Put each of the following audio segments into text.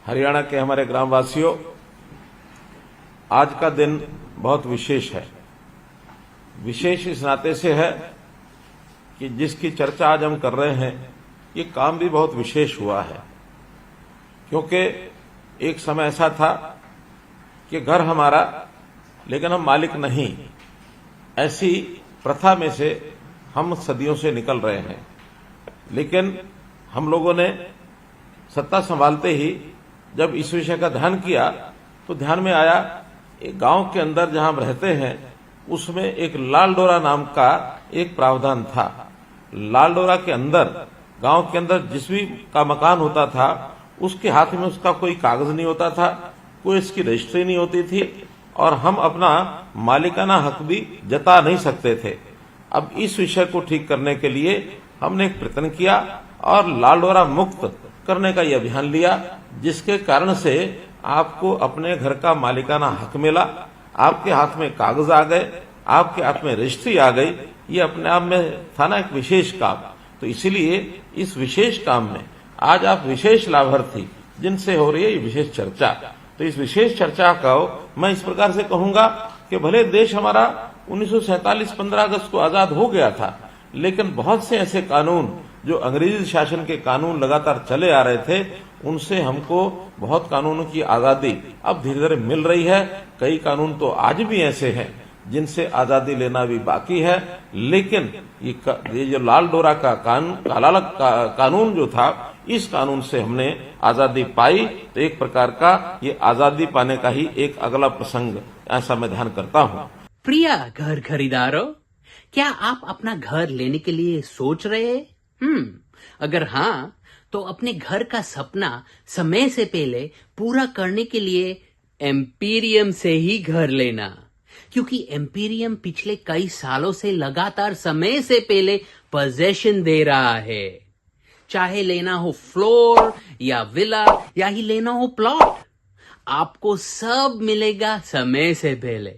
हरियाणा के हमारे ग्रामवासियों, आज का दिन बहुत विशेष है। विशेष इस नाते से है कि जिसकी चर्चा आज हम कर रहे हैं, ये काम भी बहुत विशेष हुआ है। क्योंकि एक समय ऐसा था कि घर हमारा लेकिन हम मालिक नहीं, ऐसी प्रथा में से हम सदियों से निकल रहे हैं। लेकिन हम लोगों ने सत्ता संभालते ही जब इस विषय का ध्यान किया तो ध्यान में आया, एक गांव के अंदर जहां हम रहते हैं उसमें एक लाल डोरा नाम का एक प्रावधान था। लाल डोरा के अंदर, गांव के अंदर जिस भी का मकान होता था उसके हाथ में उसका कोई कागज नहीं होता था, कोई इसकी रजिस्ट्री नहीं होती थी और हम अपना मालिकाना हक भी जता नहीं सकते थे। अब इस विषय को ठीक करने के लिए हमने एक प्रयत्न किया और लाल डोरा मुक्त करने का यह अभियान लिया, जिसके कारण से आपको अपने घर का मालिकाना हक मिला, आपके हाथ में कागज आ गए, आपके हाथ में रजिस्ट्री आ गई। ये अपने आप में था ना एक विशेष काम। तो इसीलिए इस विशेष काम में आज आप विशेष लाभार्थी जिनसे हो रही है ये विशेष चर्चा। तो इस विशेष चर्चा का मैं इस प्रकार से कहूंगा कि भले देश हमारा 1947 15 अगस्त को आजाद हो गया था, लेकिन बहुत से ऐसे कानून जो अंग्रेजी शासन के कानून लगातार चले आ रहे थे, उनसे हमको बहुत कानूनों की आजादी अब धीरे धीरे मिल रही है। कई कानून तो आज भी ऐसे हैं जिनसे आजादी लेना भी बाकी है। लेकिन ये जो लाल डोरा का कानून जो था, इस कानून से हमने आजादी पाई। तो एक प्रकार का ये आजादी पाने का ही एक अगला प्रसंग, ऐसा मैं ध्यान करता हूँ। प्रिय घर खरीदारों, क्या आप अपना घर लेने के लिए सोच रहे हैं? अगर हाँ, तो अपने घर का सपना समय से पहले पूरा करने के लिए एम्पीरियम से ही घर लेना, क्योंकि एम्पीरियम पिछले कई सालों से लगातार समय से पहले पोजेशन दे रहा है। चाहे लेना हो फ्लोर या विला या ही लेना हो प्लॉट, आपको सब मिलेगा समय से पहले,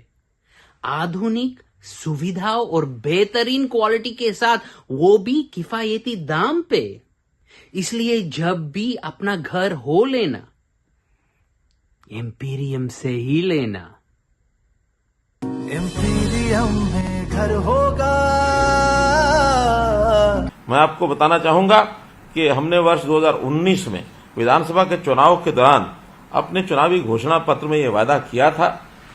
आधुनिक सुविधाओं और बेहतरीन क्वालिटी के साथ, वो भी किफायती दाम पे। इसलिए जब भी अपना घर हो लेना, एम्पीरियम से ही लेना। एम्पीरियम में घर होगा। मैं आपको बताना चाहूंगा कि हमने वर्ष 2019 में विधानसभा के चुनाव के दौरान अपने चुनावी घोषणा पत्र में यह वादा किया था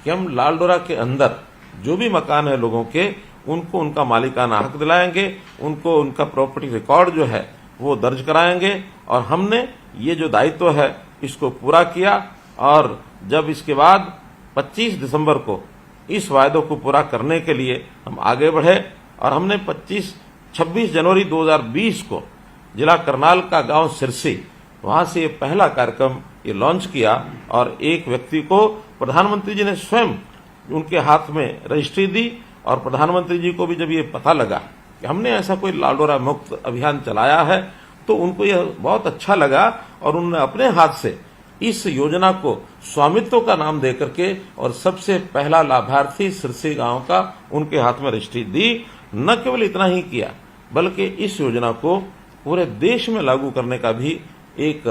कि हम लाल डोरा के अंदर जो भी मकान है लोगों के, उनको उनका मालिकाना हक दिलाएंगे, उनको उनका प्रॉपर्टी रिकॉर्ड जो है वो दर्ज कराएंगे। और हमने ये जो दायित्व है इसको पूरा किया। और जब इसके बाद 25 दिसंबर को इस वायदे को पूरा करने के लिए हम आगे बढ़े और हमने 26 जनवरी 2020 को जिला करनाल का गांव सिरसी, वहां से ये पहला कार्यक्रम ये लॉन्च किया। और एक व्यक्ति को प्रधानमंत्री जी ने स्वयं उनके हाथ में रजिस्ट्री दी और प्रधानमंत्री जी को भी जब ये पता लगा कि हमने ऐसा कोई लाल डोरा मुक्त अभियान चलाया है, तो उनको यह बहुत अच्छा लगा और उन्होंने अपने हाथ से इस योजना को स्वामित्व का नाम दे करके और सबसे पहला लाभार्थी सिरसी गांव का उनके हाथ में रजिस्ट्री दी। न केवल इतना ही किया, बल्कि इस योजना को पूरे देश में लागू करने का भी एक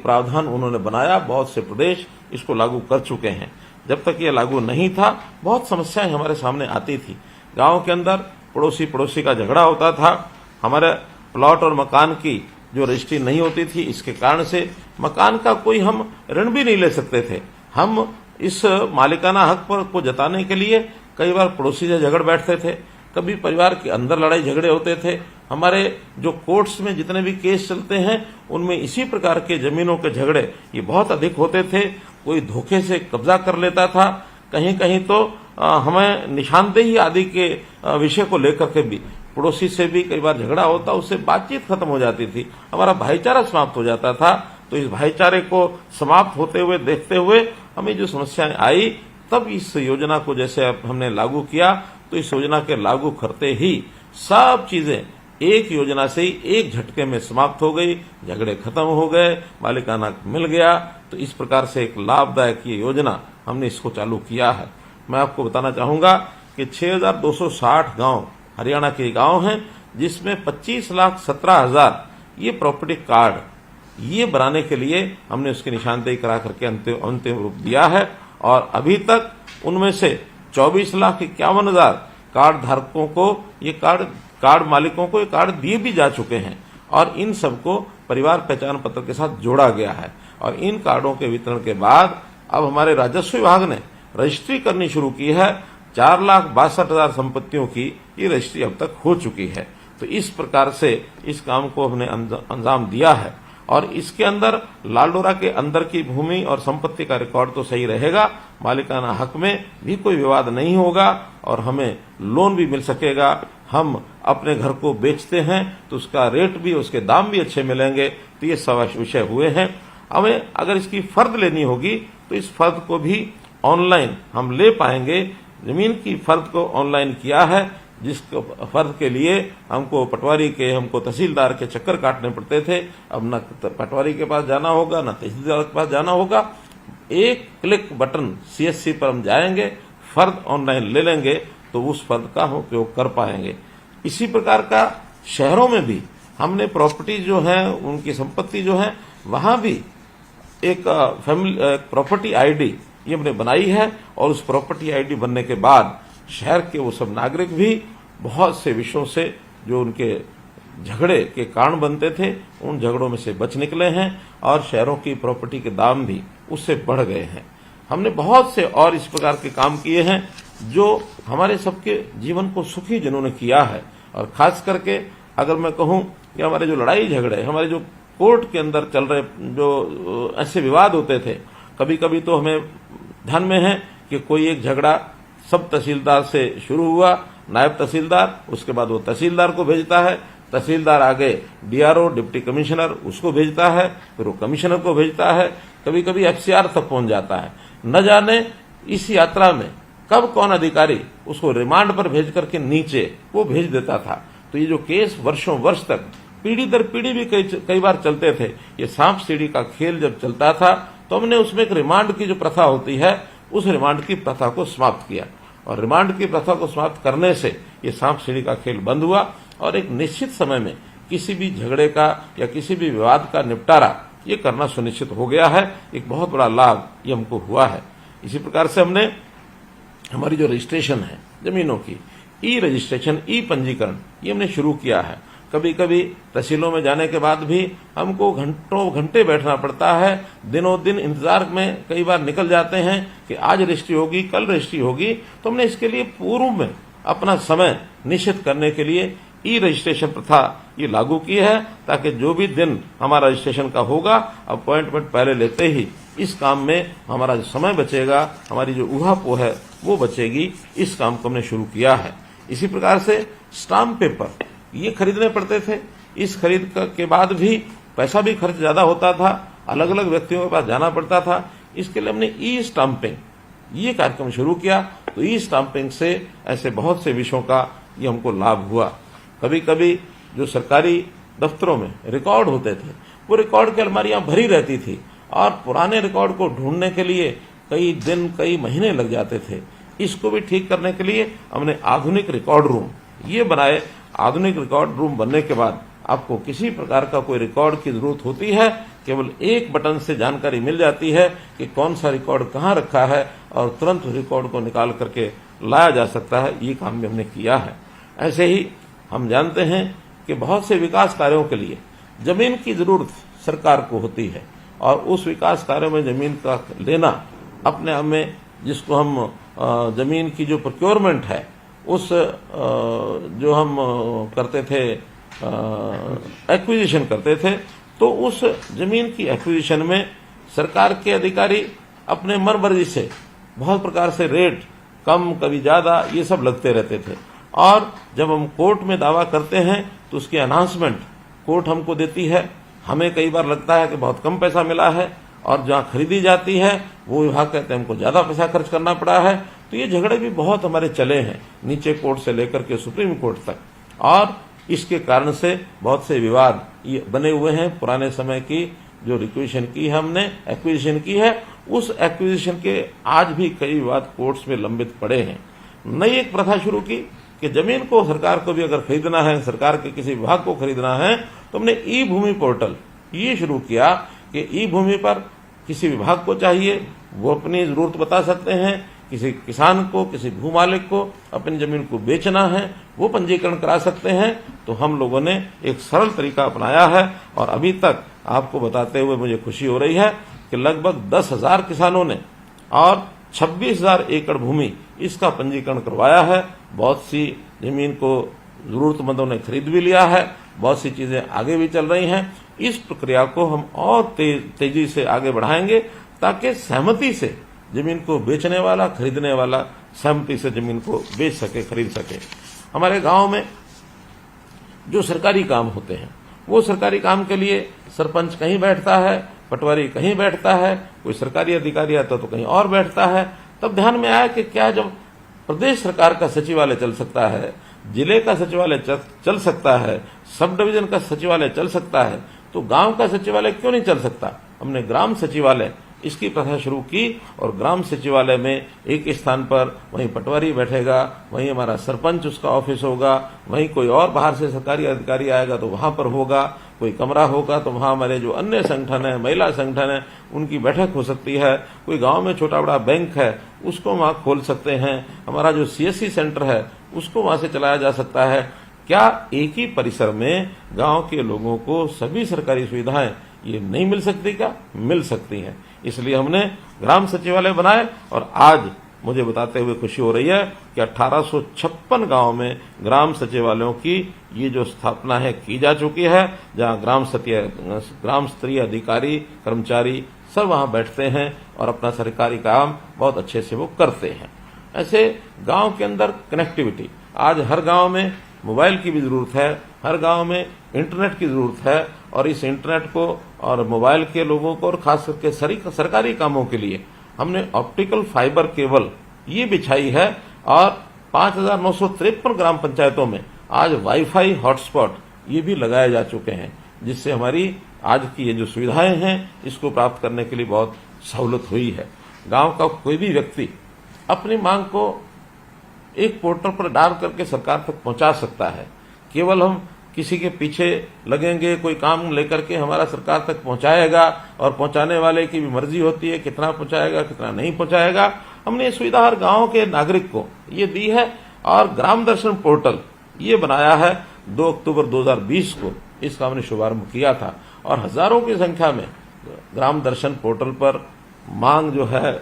प्रावधान उन्होंने बनाया। बहुत से प्रदेश इसको लागू कर चुके हैं। जब तक ये लागू नहीं था, बहुत समस्याएं हमारे सामने आती थी। गांव के अंदर पड़ोसी का झगड़ा होता था, हमारे प्लॉट और मकान की जो रजिस्ट्री नहीं होती थी, इसके कारण से मकान का कोई हम ऋण भी नहीं ले सकते थे। हम इस मालिकाना हक पर को जताने के लिए कई बार पड़ोसी से झगड़ बैठते थे, कभी परिवार के अंदर लड़ाई झगड़े होते थे। हमारे जो कोर्ट्स में जितने भी केस चलते हैं, उनमें इसी प्रकार के जमीनों के झगड़े ये बहुत अधिक होते थे। कोई धोखे से कब्जा कर लेता था, कहीं कहीं तो हमें निशानदेही आदि के विषय को लेकर के भी पड़ोसी से भी कई बार झगड़ा होता, उससे बातचीत खत्म हो जाती थी, हमारा भाईचारा समाप्त हो जाता था। तो इस भाईचारे को समाप्त होते हुए देखते हुए हमें जो समस्याएं आई, तब इस योजना को जैसे हमने लागू किया, तो इस योजना के लागू करते ही सब चीजें एक योजना से ही एक झटके में समाप्त हो गई, झगड़े खत्म हो गए, मालिकाना मिल गया। तो इस प्रकार से एक लाभदायक ये योजना हमने इसको चालू किया है। मैं आपको बताना चाहूंगा कि 6260 गांव हरियाणा के गांव हैं, जिसमें 25,17,000 ये प्रॉपर्टी कार्ड ये बनाने के लिए हमने उसकी निशानदेही करा करके अंतिम रूप दिया है। और अभी तक उनमें से 24,51,000 कार्ड धारकों को ये कार्ड मालिकों को ये कार्ड दिए भी जा चुके हैं और इन सबको परिवार पहचान पत्र के साथ जोड़ा गया है। और इन कार्डों के वितरण के बाद अब हमारे राजस्व विभाग ने रजिस्ट्री करनी शुरू की है। 4,62,000 संपत्तियों की ये रजिस्ट्री अब तक हो चुकी है। तो इस प्रकार से इस काम को हमने अंजाम दिया है और इसके अंदर लालडोरा के अंदर की भूमि और संपत्ति का रिकॉर्ड तो सही रहेगा, मालिकाना हक में भी कोई विवाद नहीं होगा और हमें लोन भी मिल सकेगा। हम अपने घर को बेचते हैं तो उसका रेट भी, उसके दाम भी अच्छे मिलेंगे। तो ये सब विषय हुए हैं। हमें अगर इसकी फर्द लेनी होगी तो इस फर्द को भी ऑनलाइन हम ले पाएंगे। जमीन की फर्द को ऑनलाइन किया है, जिसको फर्द के लिए हमको पटवारी के, हमको तहसीलदार के चक्कर काटने पड़ते थे। अब न पटवारी के पास जाना होगा, न तहसीलदार के पास जाना होगा। एक क्लिक बटन CSC पर हम जाएंगे, फर्द ऑनलाइन ले लेंगे तो उस फर्द का हम उपयोग कर पाएंगे। इसी प्रकार का शहरों में भी हमने प्रॉपर्टी जो है, उनकी संपत्ति जो है, वहां भी एक प्रॉपर्टी ID ये हमने बनाई है। और उस प्रॉपर्टी ID बनने के बाद शहर के वो सब नागरिक भी बहुत से विषयों से जो उनके झगड़े के कारण बनते थे, उन झगड़ों में से बच निकले हैं और शहरों की प्रॉपर्टी के दाम भी उससे बढ़ गए हैं। हमने बहुत से और इस प्रकार के काम किए हैं जो हमारे सबके जीवन को सुखी जिन्होंने किया है। और खास करके अगर मैं कहूं कि हमारे जो लड़ाई झगड़े, हमारे जो कोर्ट के अंदर चल रहे जो ऐसे विवाद होते थे, कभी कभी तो हमें ध्यान में है कि कोई एक झगड़ा सब तहसीलदार से शुरू हुआ, नायब तहसीलदार, उसके बाद वो तहसीलदार को भेजता है, तहसीलदार आगे DRO डिप्टी कमिश्नर उसको भेजता है, फिर वो कमिश्नर को भेजता है, कभी कभी FCR तक पहुंच जाता है। न जाने इस यात्रा में कब कौन अधिकारी उसको रिमांड पर भेज करके नीचे वो भेज देता था। तो ये जो केस वर्षों वर्ष तक पीढ़ी दर पीढ़ी भी कई बार चलते थे। ये सांप सीढ़ी का खेल जब चलता था तो हमने उसमें एक रिमांड की जो प्रथा होती है, उस रिमांड की प्रथा को समाप्त किया। और रिमांड की प्रथा को समाप्त करने से ये सांप सीढ़ी का खेल बंद हुआ और एक निश्चित समय में किसी भी झगड़े का या किसी भी विवाद का निपटारा ये करना सुनिश्चित हो गया है। एक बहुत बड़ा लाभ ये हमको हुआ है। इसी प्रकार से हमने हमारी जो रजिस्ट्रेशन है जमीनों की, रजिस्ट्रेशन, पंजीकरण, ये हमने शुरू किया है। कभी कभी तहसीलों में जाने के बाद भी हमको घंटों घंटे बैठना पड़ता है, दिनों दिन इंतजार में कई बार निकल जाते हैं कि आज रजिस्ट्री होगी, कल रजिस्ट्री होगी। तो हमने इसके लिए पूर्व में अपना समय निश्चित करने के लिए रजिस्ट्रेशन प्रथा ये लागू की है, ताकि जो भी दिन हमारा रजिस्ट्रेशन का होगा, अपॉइंटमेंट पहले लेते ही इस काम में हमारा जो समय बचेगा, हमारी जो ऊहापोह है वो बचेगी। इस काम को हमने शुरू किया है। इसी प्रकार से स्टाम्प पेपर ये खरीदने पड़ते थे। इस खरीद के बाद भी पैसा भी खर्च ज्यादा होता था, अलग अलग व्यक्तियों के पास जाना पड़ता था। इसके लिए हमने स्टाम्पिंग ये कार्यक्रम शुरू किया। तो स्टाम्पिंग से ऐसे बहुत से विषयों का ये हमको लाभ हुआ। कभी कभी जो सरकारी दफ्तरों में रिकॉर्ड होते थे, वो रिकॉर्ड की अलमारियां भरी रहती थी और पुराने रिकॉर्ड को ढूंढने के लिए कई दिन, कई महीने लग जाते थे। इसको भी ठीक करने के लिए हमने आधुनिक रिकॉर्ड रूम ये बनाए। आधुनिक रिकॉर्ड रूम बनने के बाद आपको किसी प्रकार का कोई रिकॉर्ड की जरूरत होती है, केवल एक बटन से जानकारी मिल जाती है कि कौन सा रिकॉर्ड कहाँ रखा है और तुरंत रिकॉर्ड को निकाल करके लाया जा सकता है। ये काम भी हमने किया है। ऐसे ही हम जानते हैं कि बहुत से विकास कार्यों के लिए जमीन की जरूरत सरकार को होती है और उस विकास कार्यों में जमीन का लेना अपने आप में, जिसको हम जमीन की जो प्रोक्योरमेंट है उस जो हम करते थे, एक्विजिशन करते थे, तो उस जमीन की एक्विजिशन में सरकार के अधिकारी अपने मनमर्जी से बहुत प्रकार से रेट कम, कभी ज्यादा, ये सब लगते रहते थे। और जब हम कोर्ट में दावा करते हैं तो उसकी अनाउंसमेंट कोर्ट हमको देती है। हमें कई बार लगता है कि बहुत कम पैसा मिला है और जहां खरीदी जाती है वो विभाग कहते हैं हमको ज्यादा पैसा खर्च करना पड़ा है। तो ये झगड़े भी बहुत हमारे चले हैं, नीचे कोर्ट से लेकर के सुप्रीम कोर्ट तक। और इसके कारण से बहुत से विवाद ये बने हुए हैं। पुराने समय की जो रिक्विजिशन की है हमने, एक्विजिशन की है, उस एक्विजिशन के आज भी कई विवाद कोर्ट्स में लंबित पड़े हैं। नई एक प्रथा शुरू की कि जमीन को सरकार को भी अगर खरीदना है, सरकार के किसी विभाग को खरीदना है, तो हमने भूमि पोर्टल ये शुरू किया कि ई भूमि पर किसी विभाग को चाहिए वो अपनी जरूरत बता सकते हैं, किसी किसान को, किसी भूमालिक को अपनी जमीन को बेचना है वो पंजीकरण करा सकते हैं। तो हम लोगों ने एक सरल तरीका अपनाया है और अभी तक आपको बताते हुए मुझे खुशी हो रही है कि लगभग 10,000 किसानों ने और 26,000 एकड़ भूमि इसका पंजीकरण करवाया है। बहुत सी जमीन को जरूरतमंदों ने खरीद भी लिया है, बहुत सी चीजें आगे भी चल रही हैं। इस प्रक्रिया को हम और तेजी से आगे बढ़ाएंगे ताकि सहमति से जमीन को बेचने वाला, खरीदने वाला सहमति से जमीन को बेच सके, खरीद सके। हमारे गांव में जो सरकारी काम होते हैं वो सरकारी काम के लिए सरपंच कहीं बैठता है, पटवारी कहीं बैठता है, कोई सरकारी अधिकारी आता तो कहीं और बैठता है। तब ध्यान में आया कि क्या जब प्रदेश सरकार का सचिवालय चल सकता है, जिले का सचिवालय चल सकता है, सब डिवीजन का सचिवालय चल सकता है, तो गांव का सचिवालय क्यों नहीं चल सकता। हमने ग्राम सचिवालय इसकी प्रथा शुरू की और ग्राम सचिवालय में एक स्थान पर वहीं पटवारी बैठेगा, वहीं हमारा सरपंच उसका ऑफिस होगा, वहीं कोई और बाहर से सरकारी अधिकारी आएगा तो वहां पर होगा, कोई कमरा होगा तो वहां हमारे जो अन्य संगठन है, महिला संगठन है, उनकी बैठक हो सकती है। कोई गांव में छोटा बड़ा बैंक है उसको वहां खोल सकते हैं, हमारा जो CSC सेंटर है उसको वहां से चलाया जा सकता है। क्या एक ही परिसर में गांव के लोगों को सभी सरकारी सुविधाएं ये नहीं मिल सकती? क्या मिल सकती हैं। इसलिए हमने ग्राम सचिवालय बनाए और आज मुझे बताते हुए खुशी हो रही है कि 1856 गांव में ग्राम सचिवालयों की ये जो स्थापना है की जा चुकी है, जहां ग्राम स्तरीय अधिकारी, कर्मचारी सब वहां बैठते हैं और अपना सरकारी काम बहुत अच्छे से वो करते हैं। ऐसे गांव के अंदर कनेक्टिविटी, आज हर गांव में मोबाइल की भी जरूरत है, हर गांव में इंटरनेट की जरूरत है और इस इंटरनेट को और मोबाइल के लोगों को और खास करके सरकारी कामों के लिए हमने ऑप्टिकल फाइबर केबल ये बिछाई है और 5,953 ग्राम पंचायतों में आज वाईफाई हॉटस्पॉट ये भी लगाए जा चुके हैं, जिससे हमारी आज की ये जो सुविधाएं हैं इसको प्राप्त करने के लिए बहुत सहूलत हुई है। गांव का कोई भी व्यक्ति अपनी मांग को एक पोर्टल पर डाल करके सरकार तक पहुंचा सकता है। केवल हम किसी के पीछे लगेंगे, कोई काम लेकर के हमारा सरकार तक पहुंचाएगा और पहुंचाने वाले की भी मर्जी होती है कितना पहुंचाएगा कितना नहीं पहुंचाएगा। हमने ये सुविधा हर गांव के नागरिक को ये दी है और ग्राम दर्शन पोर्टल ये बनाया है। 2 अक्टूबर 2020 को इसका हमने शुभारंभ किया था और हजारों की संख्या में ग्राम दर्शन पोर्टल पर मांग जो है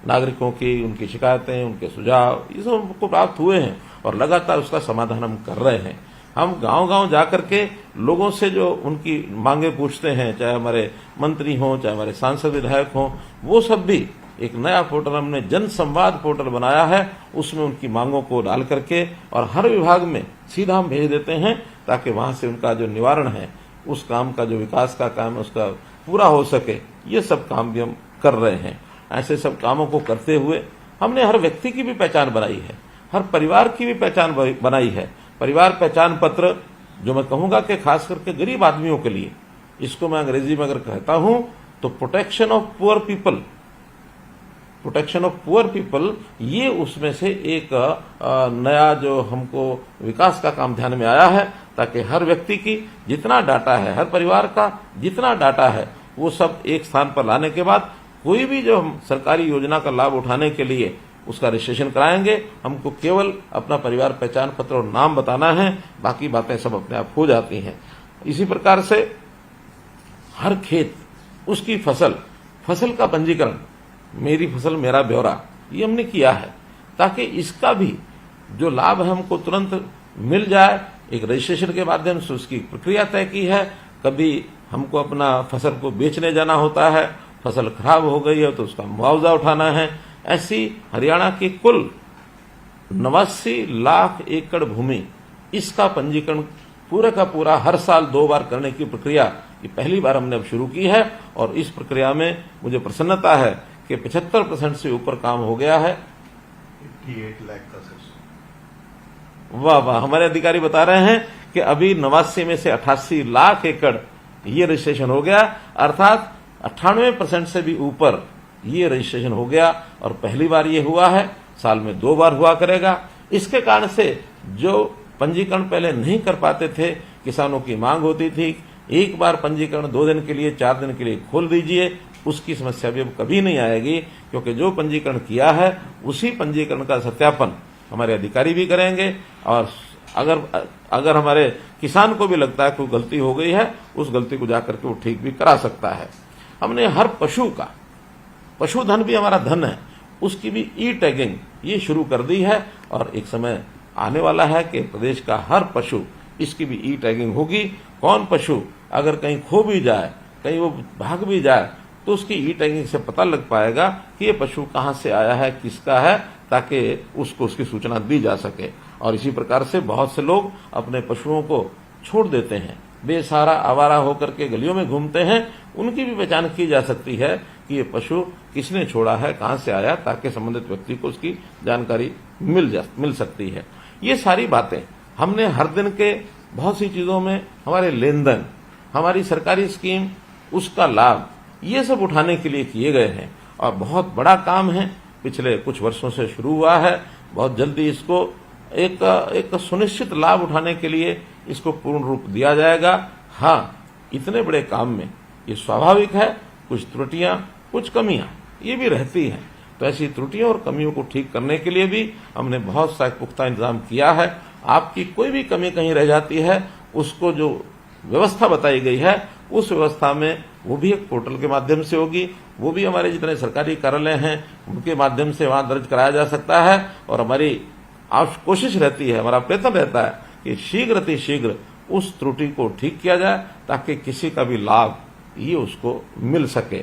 नागरिकों की, उनकी शिकायतें, उनके सुझाव ये सब हमको प्राप्त हुए हैं और लगातार उसका समाधान हम कर रहे हैं। हम गांव-गांव जाकर के लोगों से जो उनकी मांगे पूछते हैं, चाहे हमारे मंत्री हों, चाहे हमारे सांसद विधायक हों, वो सब भी एक नया पोर्टल हमने जन संवाद पोर्टल बनाया है। उसमें उनकी मांगों को डाल करके और हर विभाग में सीधा हम भेज देते हैं ताकि वहां से उनका जो निवारण है, उस काम का जो विकास का काम है उसका पूरा हो सके। ये सब काम भी हम कर रहे हैं। ऐसे सब कामों को करते हुए हमने हर व्यक्ति की भी पहचान बनाई है, हर परिवार की भी पहचान बनाई है। परिवार पहचान पत्र जो मैं कहूंगा कि खास करके गरीब आदमियों के लिए, इसको मैं अंग्रेजी में अगर कहता हूं तो protection of poor people, protection of poor people, ये उसमें से एक नया जो हमको विकास का काम ध्यान में आया है ताकि हर व्यक्ति की जितना डाटा है, हर परिवार का जितना डाटा है, वो सब एक स्थान पर लाने के बाद कोई भी जो हम सरकारी योजना का लाभ उठाने के लिए उसका रजिस्ट्रेशन कराएंगे, हमको केवल अपना परिवार पहचान पत्र और नाम बताना है, बाकी बातें सब अपने आप हो जाती हैं। इसी प्रकार से हर खेत, उसकी फसल का पंजीकरण, मेरी फसल मेरा ब्यौरा, ये हमने किया है ताकि इसका भी जो लाभ है हमको तुरंत मिल जाए। एक रजिस्ट्रेशन के माध्यम से उसकी प्रक्रिया तय की है। कभी हमको अपना फसल को बेचने जाना होता है, फसल खराब हो गई है तो उसका मुआवजा उठाना है। ऐसी हरियाणा की कुल 89 लाख एकड़ भूमि, इसका पंजीकरण पूरा का पूरा हर साल 2 बार करने की प्रक्रिया ये पहली बार हमने अब शुरू की है और इस प्रक्रिया में मुझे प्रसन्नता है कि 75% से ऊपर काम हो गया है। 88 लाख का। वाह वाह, हमारे अधिकारी बता रहे हैं कि अभी 89 में से 88 लाख एकड़ ये रजिस्ट्रेशन हो गया, अर्थात 98% से भी ऊपर ये रजिस्ट्रेशन हो गया और पहली बार ये हुआ है, साल में 2 बार हुआ करेगा। इसके कारण से जो पंजीकरण पहले नहीं कर पाते थे, किसानों की मांग होती थी एक बार पंजीकरण 2 दिन के लिए 4 दिन के लिए खोल दीजिए, उसकी समस्या भी अब कभी नहीं आएगी, क्योंकि जो पंजीकरण किया है उसी पंजीकरण का सत्यापन हमारे अधिकारी भी करेंगे। और अगर हमारे किसान को भी लगता है कोई गलती हो गई है, उस गलती को जाकर के वो ठीक भी करा सकता है। हमने हर पशुधन भी हमारा धन है, उसकी भी ई टैगिंग ये शुरू कर दी है। और एक समय आने वाला है कि प्रदेश का हर पशु इसकी भी ई टैगिंग होगी। कौन पशु अगर कहीं खो भी जाए, कहीं वो भाग भी जाए, तो उसकी ई टैगिंग से पता लग पाएगा कि ये पशु कहां से आया है, किसका है, ताकि उसको उसकी सूचना दी जा सके। और इसी प्रकार से बहुत से लोग अपने पशुओं को छोड़ देते हैं, बेसहारा आवारा होकर के गलियों में घूमते हैं, उनकी भी पहचान की जा सकती है कि ये पशु किसने छोड़ा है, कहां से आया, ताकि संबंधित व्यक्ति को उसकी जानकारी मिल सकती है। ये सारी बातें हमने हर दिन के बहुत सी चीजों में हमारे लेन देन, हमारी सरकारी स्कीम, उसका लाभ, ये सब उठाने के लिए किए गए हैं। और बहुत बड़ा काम है, पिछले कुछ वर्षों से शुरू हुआ है। बहुत जल्दी इसको एक सुनिश्चित लाभ उठाने के लिए इसको पूर्ण रूप दिया जाएगा। हाँ, इतने बड़े काम में ये स्वाभाविक है, कुछ त्रुटियां, कुछ कमियां ये भी रहती हैं। तो ऐसी त्रुटियों और कमियों को ठीक करने के लिए भी हमने बहुत सा पुख्ता इंतजाम किया है। आपकी कोई भी कमी कहीं रह जाती है, उसको जो व्यवस्था बताई गई है उस व्यवस्था में वो भी एक पोर्टल के माध्यम से होगी, वो भी हमारे जितने सरकारी कार्यालय हैं उनके माध्यम से वहां दर्ज कराया जा सकता है। और हमारी कोशिश रहती है, हमारा प्रयत्न रहता है कि शीघ्र उस त्रुटि को ठीक किया जाए, ताकि किसी का भी लाभ ये उसको मिल सके।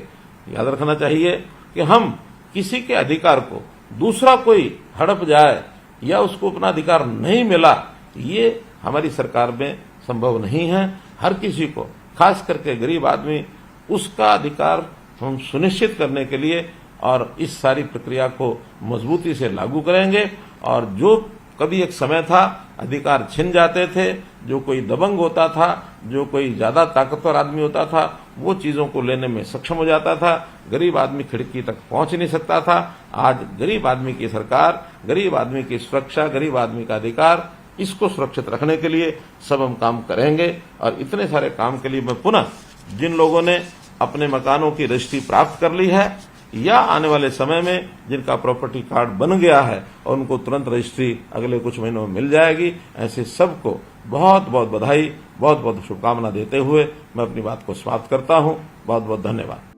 याद रखना चाहिए कि हम किसी के अधिकार को दूसरा कोई हड़प जाए या उसको अपना अधिकार नहीं मिला, ये हमारी सरकार में संभव नहीं है। हर किसी को, खास करके गरीब आदमी, उसका अधिकार हम सुनिश्चित करने के लिए और इस सारी प्रक्रिया को मजबूती से लागू करेंगे। और जो कभी एक समय था अधिकार छिन जाते थे, जो कोई दबंग होता था, जो कोई ज्यादा ताकतवर आदमी होता था, वो चीजों को लेने में सक्षम हो जाता था, गरीब आदमी खिड़की तक पहुंच नहीं सकता था। आज गरीब आदमी की सरकार, गरीब आदमी की सुरक्षा, गरीब आदमी का अधिकार, इसको सुरक्षित रखने के लिए सब हम काम करेंगे। और इतने सारे काम के लिए मैं पुनः जिन लोगों ने अपने मकानों की रजिस्ट्री प्राप्त कर ली है या आने वाले समय में जिनका प्रॉपर्टी कार्ड बन गया है और उनको तुरंत रजिस्ट्री अगले कुछ महीनों में मिल जाएगी, ऐसे सबको बहुत बहुत बधाई, बहुत बहुत शुभकामना देते हुए मैं अपनी बात को समाप्त करता हूं। बहुत बहुत धन्यवाद।